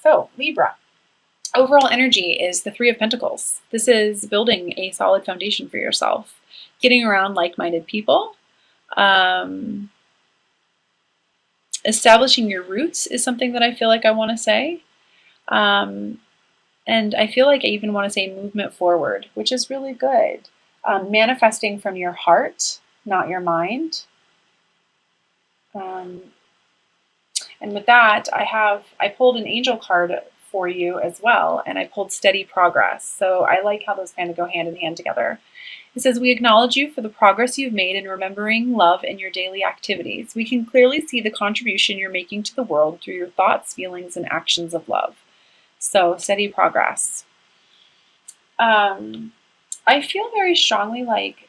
So Libra, overall energy is the Three of Pentacles. This is building a solid foundation for yourself, getting around like-minded people. Establishing your roots is something that I feel like I want to say. And I feel like I even want to say movement forward, which is really good. Manifesting from your heart, not your mind. And with that, I pulled an angel card for you as well, and I pulled steady progress. So I like how those kind of go hand in hand together. It says, we acknowledge you for the progress you've made in remembering love in your daily activities. We can clearly see the contribution you're making to the world through your thoughts, feelings, and actions of love. So steady progress. I feel very strongly like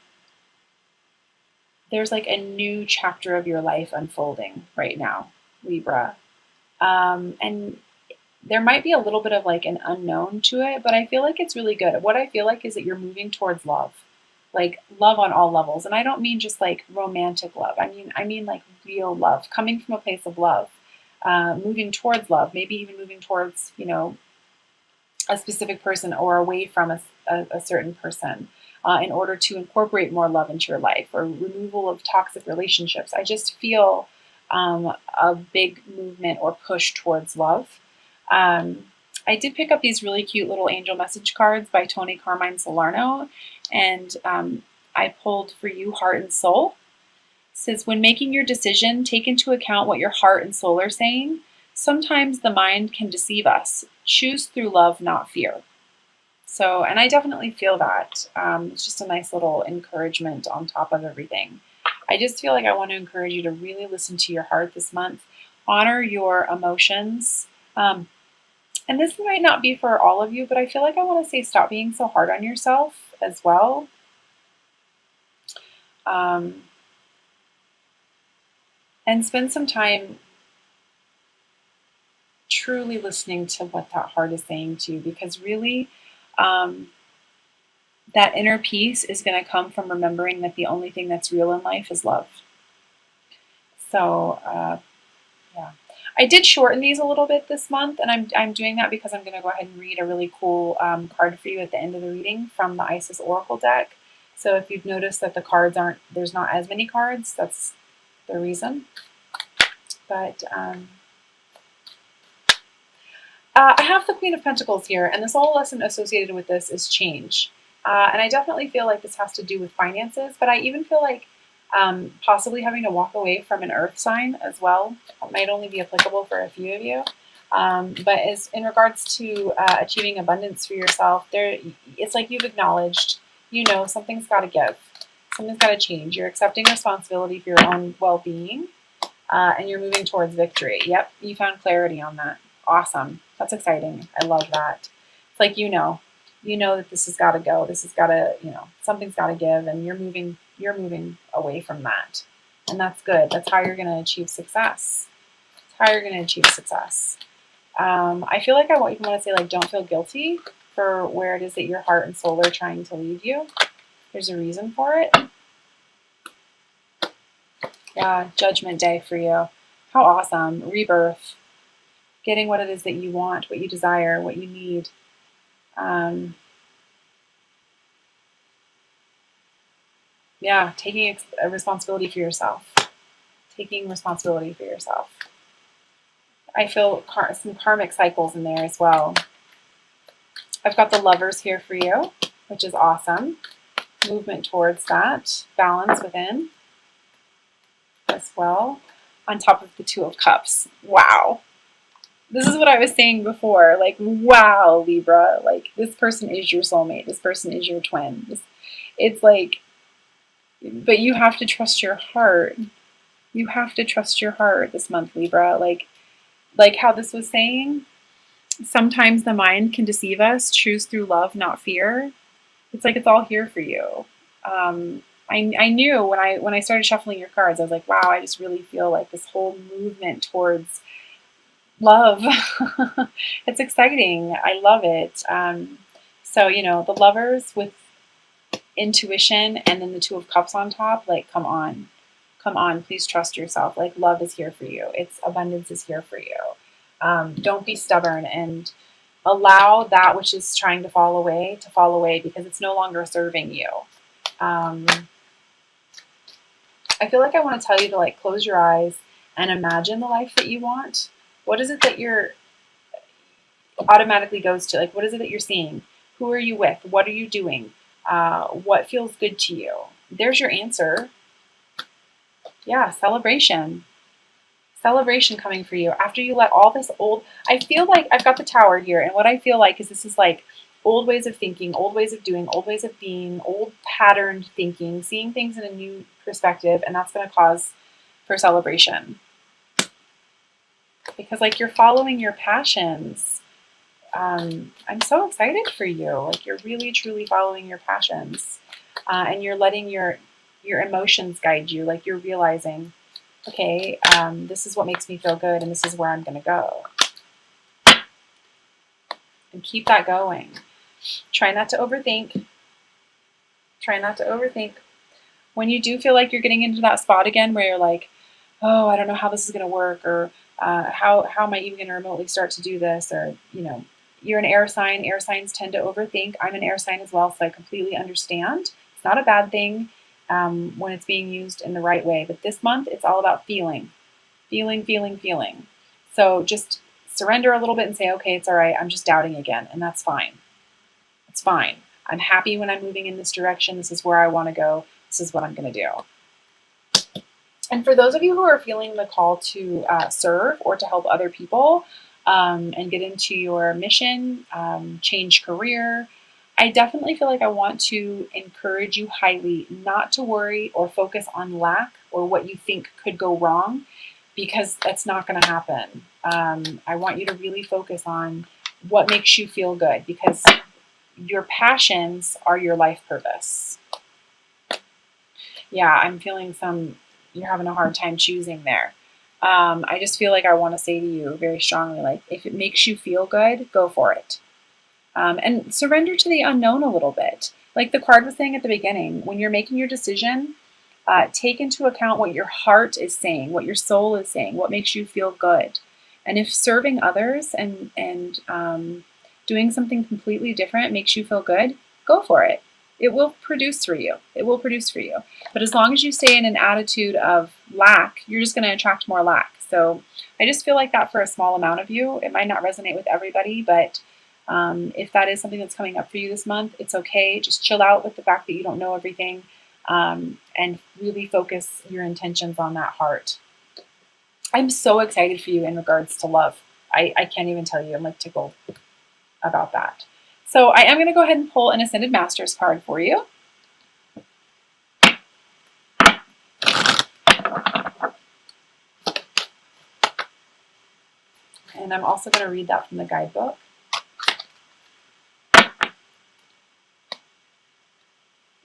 there's like a new chapter of your life unfolding right now, Libra. And there might be a little bit of like an unknown to it, but I feel like it's really good. What I feel like is that you're moving towards love, like love on all levels. And I don't mean just like romantic love. I mean like real love, coming from a place of love, moving towards love, maybe even moving towards, a specific person or away from a certain person in order to incorporate more love into your life, or removal of toxic relationships. I just feel a big movement or push towards love. I did pick up these really cute little angel message cards by Tony Carmine Salerno, and I pulled for you heart and soul. It says, when making your decision, take into account what your heart and soul are saying. Sometimes the mind can deceive us. Choose through love, not fear. So, and I definitely feel that. It's just a nice little encouragement on top of everything. I just feel like I want to encourage you to really listen to your heart this month. Honor your emotions. And this might not be for all of you, but I feel like I want to say stop being so hard on yourself as well. And spend some time truly listening to what that heart is saying to you, because really that inner peace is going to come from remembering that the only thing that's real in life is love. So yeah, I did shorten these a little bit this month, and I'm doing that because I'm going to go ahead and read a really cool card for you at the end of the reading from the Isis Oracle deck. So if you've noticed that the cards there's not as many cards, that's the reason. But I have the Queen of Pentacles here, and the soul lesson associated with this is change. And I definitely feel like this has to do with finances, but I even feel like possibly having to walk away from an earth sign as well. It might only be applicable for a few of you. But as in regards to achieving abundance for yourself, it's like you've acknowledged, something's got to give. Something's got to change. You're accepting responsibility for your own well-being, and you're moving towards victory. Yep, you found clarity on that. Awesome. That's exciting. I love that. It's like you know that this has got to go. This has got to, something's got to give, and you're moving away from that. And that's good. That's how you're going to achieve success. That's how you're going to achieve success. I feel like I even want to say, like, don't feel guilty for where it is that your heart and soul are trying to lead you. There's a reason for it. Yeah, Judgment Day for you. How awesome. Rebirth. Getting what it is that you want, what you desire, what you need. Yeah, taking a responsibility for yourself. Taking responsibility for yourself. I feel some karmic cycles in there as well. I've got the Lovers here for you, which is awesome. Movement towards that. Balance within as well. On top of the Two of Cups. Wow. This is what I was saying before. Like, wow, Libra. Like, this person is your soulmate. This person is your twin. It's like, but you have to trust your heart. You have to trust your heart this month, Libra. Like how this was saying, sometimes the mind can deceive us. Choose through love, not fear. It's like it's all here for you. I knew when I started shuffling your cards, I was like, wow, I just really feel like this whole movement towards love. It's exciting. I love it. So, the Lovers with intuition and then the Two of Cups on top, like, come on, please trust yourself. Like, love is here for you. Abundance is here for you. Don't be stubborn and allow that which is trying to fall away because it's no longer serving you. I feel like I want to tell you to like close your eyes and imagine the life that you want. What is it that you're automatically goes to? Like, what is it that you're seeing? Who are you with? What are you doing? What feels good to you? There's your answer. Yeah, celebration. Celebration coming for you after you let all this old. I feel like I've got the tower here, and what I feel like is this is like old ways of thinking, old ways of doing, old ways of being, old patterned thinking, seeing things in a new perspective, and that's going to cause for celebration because like you're following your passions. I'm so excited for you. Like you're really truly following your passions, and you're letting your emotions guide you. Like you're realizing, okay, this is what makes me feel good, and this is where I'm going to go. And keep that going. Try not to overthink. Try not to overthink. When you do feel like you're getting into that spot again where you're like, oh, I don't know how this is going to work, or how am I even going to remotely start to do this, or you're an air sign. Air signs tend to overthink. I'm an air sign as well, so I completely understand. It's not a bad thing when it's being used in the right way. But this month, it's all about feeling, feeling, feeling, feeling. So just surrender a little bit and say, okay, it's all right. I'm just doubting again, and that's fine. It's fine. I'm happy when I'm moving in this direction. This is where I want to go. This is what I'm going to do. And for those of you who are feeling the call to serve or to help other people and get into your mission, change career, I definitely feel like I want to encourage you highly not to worry or focus on lack or what you think could go wrong, because that's not going to happen. I want you to really focus on what makes you feel good, because your passions are your life purpose. Yeah, I'm feeling you're having a hard time choosing there. I just feel like I want to say to you very strongly, like, if it makes you feel good, go for it. And surrender to the unknown a little bit. Like the card was saying at the beginning, when you're making your decision, take into account what your heart is saying, what your soul is saying, what makes you feel good. And if serving others and doing something completely different makes you feel good, go for it. It will produce for you. It will produce for you. But as long as you stay in an attitude of lack, you're just going to attract more lack. So I just feel like that for a small amount of you. It might not resonate with everybody, but if that is something that's coming up for you this month, it's okay. Just chill out with the fact that you don't know everything, and really focus your intentions on that heart. I'm so excited for you in regards to love. I can't even tell you. I'm like tickled about that. So I am going to go ahead and pull an Ascended Masters card for you. And I'm also going to read that from the guidebook.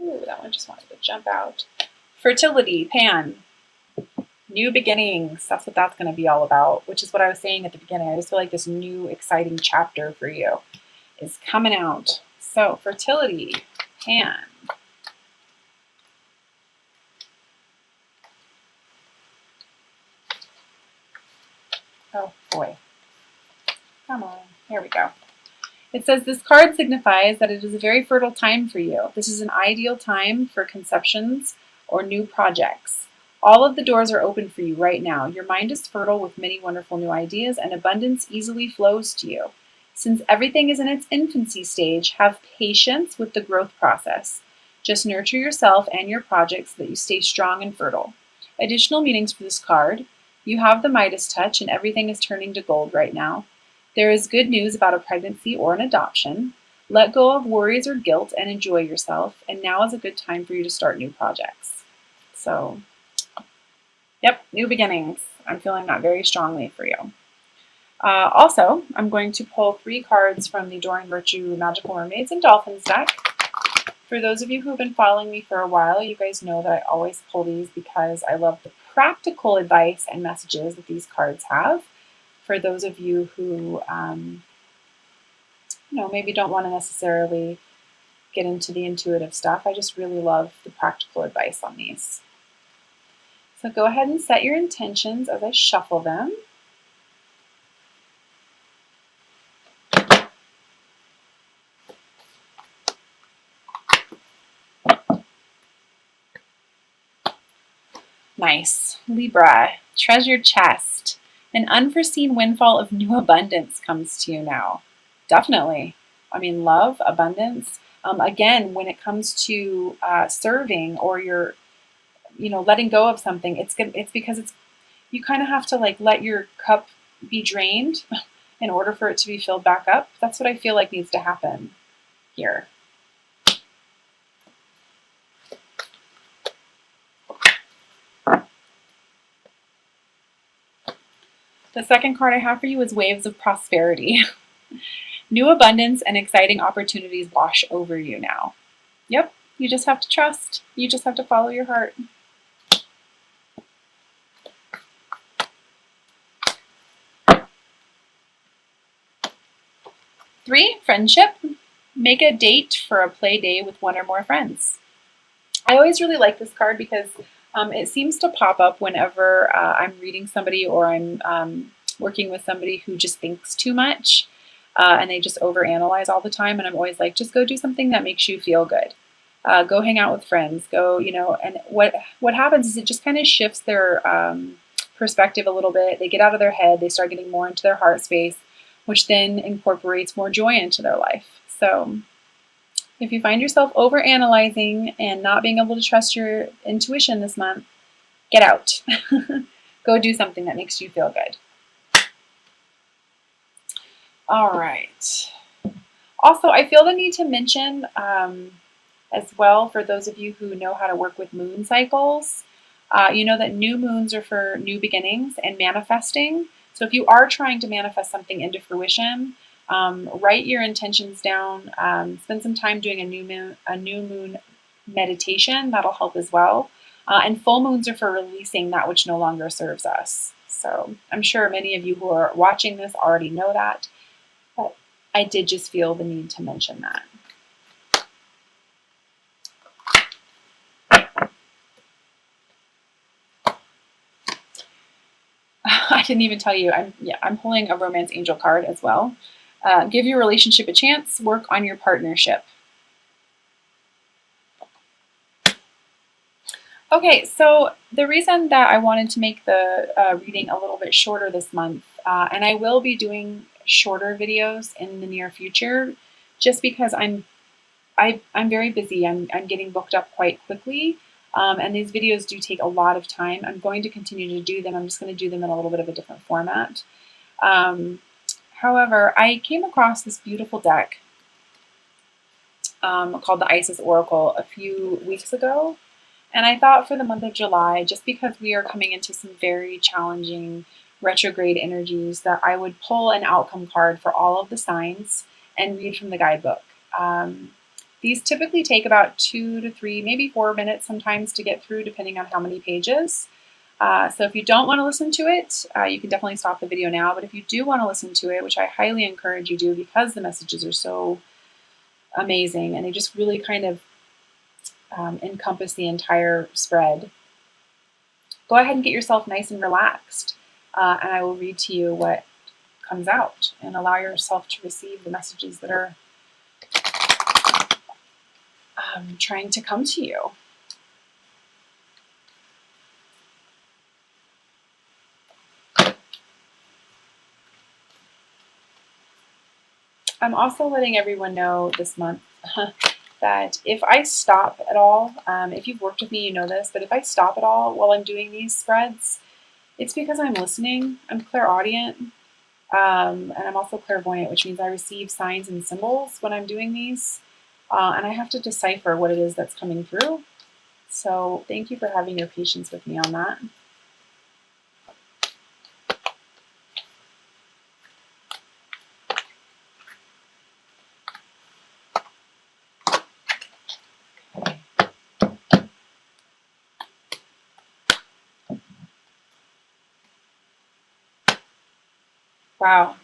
Ooh, that one just wanted to jump out. Fertility, Pan. New beginnings. That's what that's going to be all about, which is what I was saying at the beginning. I just feel like this new exciting chapter for you is coming out. So fertility, Pan. Oh boy. Come on. Here we go. It says this card signifies that it is a very fertile time for you. This is an ideal time for conceptions or new projects. All of the doors are open for you right now. Your mind is fertile with many wonderful new ideas, and abundance easily flows to you. Since everything is in its infancy stage, have patience with the growth process. Just nurture yourself and your projects so that you stay strong and fertile. Additional meanings for this card: you have the Midas touch, and everything is turning to gold right now. There is good news about a pregnancy or an adoption. Let go of worries or guilt and enjoy yourself. And now is a good time for you to start new projects. So, yep, new beginnings. I'm feeling that very strongly for you. Also, I'm going to pull 3 cards from the Adoring Virtue Magical Mermaids and Dolphins deck. For those of you who have been following me for a while, you guys know that I always pull these because I love the practical advice and messages that these cards have. For those of you who, maybe don't want to necessarily get into the intuitive stuff, I just really love the practical advice on these. So go ahead and set your intentions as I shuffle them. Nice. Libra, treasure chest. An unforeseen windfall of new abundance comes to you now. Definitely. I mean, love, abundance. Again, when it comes to serving or you're, letting go of something, it's good. It's because you kind of have to like let your cup be drained in order for it to be filled back up. That's what I feel like needs to happen here. The second card I have for you is Waves of Prosperity. New abundance and exciting opportunities wash over you now. Yep, you just have to trust. You just have to follow your heart. 3, friendship. Make a date for a play day with one or more friends. I always really like this card because it seems to pop up whenever I'm reading somebody or I'm working with somebody who just thinks too much and they just overanalyze all the time. And I'm always like, just go do something that makes you feel good. Go hang out with friends. Go, and what happens is it just kind of shifts their perspective a little bit. They get out of their head. They start getting more into their heart space, which then incorporates more joy into their life. So if you find yourself overanalyzing and not being able to trust your intuition this month, get out. Go do something that makes you feel good. All right. Also, I feel the need to mention as well, for those of you who know how to work with moon cycles, you know that new moons are for new beginnings and manifesting. So if you are trying to manifest something into fruition, write your intentions down. Spend some time doing a new moon meditation. That'll help as well. And full moons are for releasing that which no longer serves us. So I'm sure many of you who are watching this already know that, but I did just feel the need to mention that. I didn't even tell you. I'm pulling a romance angel card as well. Give your relationship a chance. Work on your partnership. Okay, so the reason that I wanted to make the reading a little bit shorter this month, and I will be doing shorter videos in the near future, just because I'm very busy. I'm getting booked up quite quickly. And these videos do take a lot of time. I'm going to continue to do them. I'm just going to do them in a little bit of a different format. However, I came across this beautiful deck called the Isis Oracle a few weeks ago. And I thought for the month of July, just because we are coming into some very challenging retrograde energies, that I would pull an outcome card for all of the signs and read from the guidebook. These typically take about 2 to 3, maybe 4 minutes sometimes to get through, depending on how many pages. So if you don't want to listen to it, you can definitely stop the video now. But if you do want to listen to it, which I highly encourage you do because the messages are so amazing and they just really kind of encompass the entire spread, go ahead and get yourself nice and relaxed. And I will read to you what comes out and allow yourself to receive the messages that are trying to come to you. I'm also letting everyone know this month that if I stop at all, if you've worked with me, you know this, but if I stop at all while I'm doing these spreads, it's because I'm listening. I'm clairaudient, and I'm also clairvoyant, which means I receive signs and symbols when I'm doing these, and I have to decipher what it is that's coming through. So thank you for having your patience with me on that. Wow.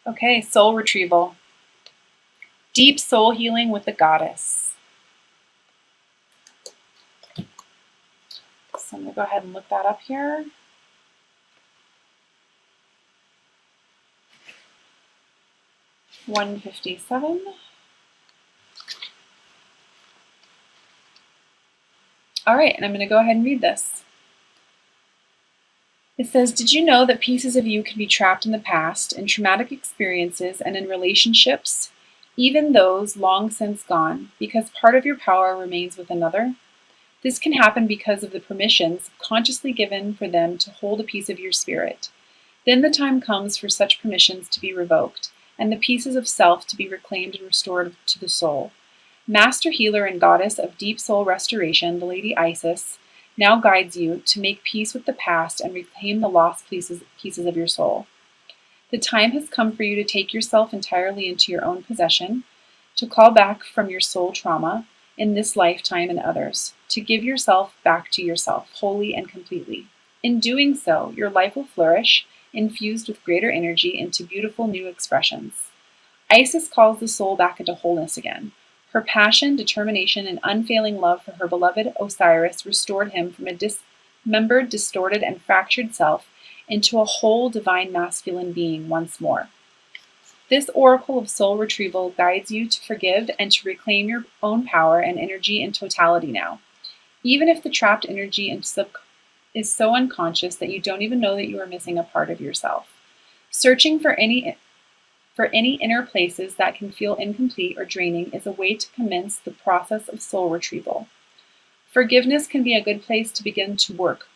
Okay, soul retrieval. Deep soul healing with the goddess. So I'm going to go ahead and look that up here. $157. All right, and I'm going to go ahead and read this. It says, did you know that pieces of you can be trapped in the past, in traumatic experiences, and in relationships, even those long since gone, because part of your power remains with another? This can happen because of the permissions consciously given for them to hold a piece of your spirit. Then the time comes for such permissions to be revoked, and the pieces of self to be reclaimed and restored to the soul. Master healer and goddess of deep soul restoration, the Lady Isis, now guides you to make peace with the past and reclaim the lost pieces of your soul. The time has come for you to take yourself entirely into your own possession, to call back from your soul trauma in this lifetime and others, to give yourself back to yourself wholly and completely. In doing so, your life will flourish, infused with greater energy into beautiful new expressions. Isis calls the soul back into wholeness again. Her passion, determination, and unfailing love for her beloved Osiris restored him from a dismembered, distorted, and fractured self into a whole divine masculine being once more. This oracle of soul retrieval guides you to forgive and to reclaim your own power and energy in totality now. Even if the trapped energy is so unconscious that you don't even know that you are missing a part of yourself. Searching for any inner places that can feel incomplete or draining is a way to commence the process of soul retrieval. Forgiveness can be a good place to begin to work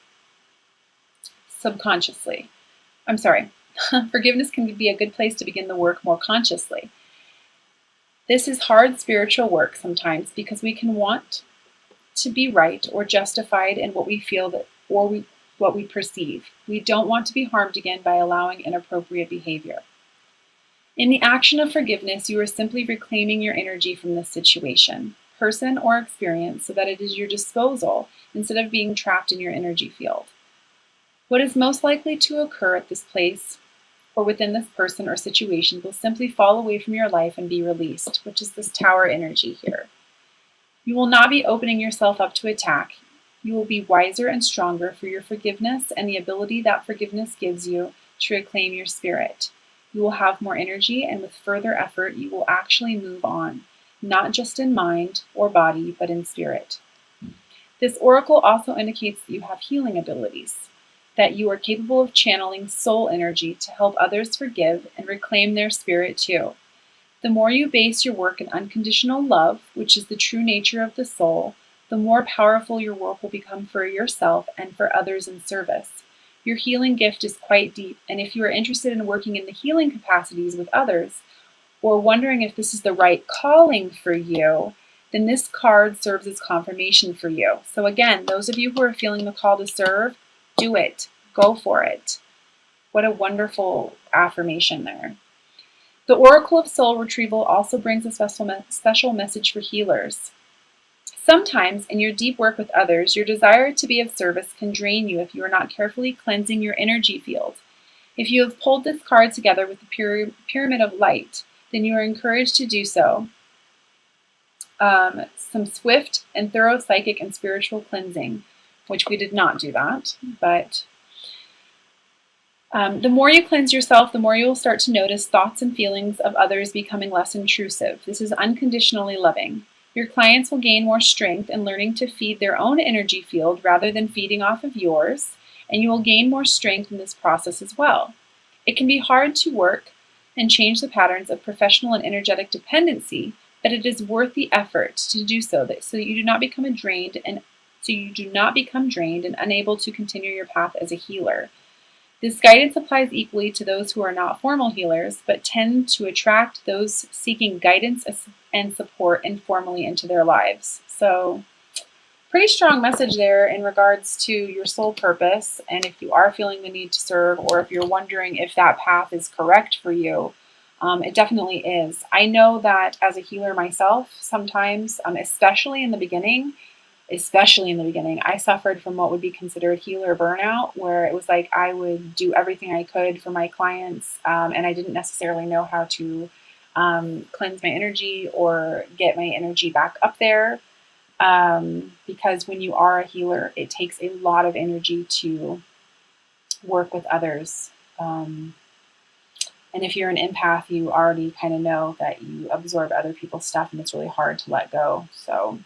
subconsciously. Forgiveness can be a good place to begin the work more consciously. This is hard spiritual work sometimes because we can want to be right or justified in what we feel what we perceive. We don't want to be harmed again by allowing inappropriate behavior. In the action of forgiveness, you are simply reclaiming your energy from this situation, person, or experience so that it is your disposal instead of being trapped in your energy field. What is most likely to occur at this place or within this person or situation will simply fall away from your life and be released, which is this tower energy here. You will not be opening yourself up to attack. You will be wiser and stronger for your forgiveness and the ability that forgiveness gives you to reclaim your spirit. You will have more energy, and with further effort, you will actually move on, not just in mind or body, but in spirit. This oracle also indicates that you have healing abilities, that you are capable of channeling soul energy to help others forgive and reclaim their spirit too. The more you base your work in unconditional love, which is the true nature of the soul, the more powerful your work will become for yourself and for others in service. Your healing gift is quite deep, and if you are interested in working in the healing capacities with others, or wondering if this is the right calling for you, then this card serves as confirmation for you. So again, those of you who are feeling the call to serve, do it. Go for it. What a wonderful affirmation there. The Oracle of Soul Retrieval also brings a special message for healers. Sometimes, in your deep work with others, your desire to be of service can drain you if you are not carefully cleansing your energy field. If you have pulled this card together with the Pyramid of Light, then you are encouraged to do so. Some swift and thorough psychic and spiritual cleansing, which we did not do that, but the more you cleanse yourself, the more you will start to notice thoughts and feelings of others becoming less intrusive. This is unconditionally loving. Your clients will gain more strength in learning to feed their own energy field rather than feeding off of yours, and you will gain more strength in this process as well. It can be hard to work and change the patterns of professional and energetic dependency, but it is worth the effort to do so that you do not become drained and unable to continue your path as a healer. This guidance applies equally to those who are not formal healers, but tend to attract those seeking guidance and support informally into their lives. So, pretty strong message there in regards to your soul purpose, and if you are feeling the need to serve, or if you're wondering if that path is correct for you, it definitely is. I know that as a healer myself, sometimes, especially in the beginning, I suffered from what would be considered healer burnout, where it was like I would do everything I could for my clients, and I didn't necessarily know how to cleanse my energy or get my energy back up there. Because when you are a healer, it takes a lot of energy to work with others. And if you're an empath, you already kind of know that you absorb other people's stuff and it's really hard to let go. So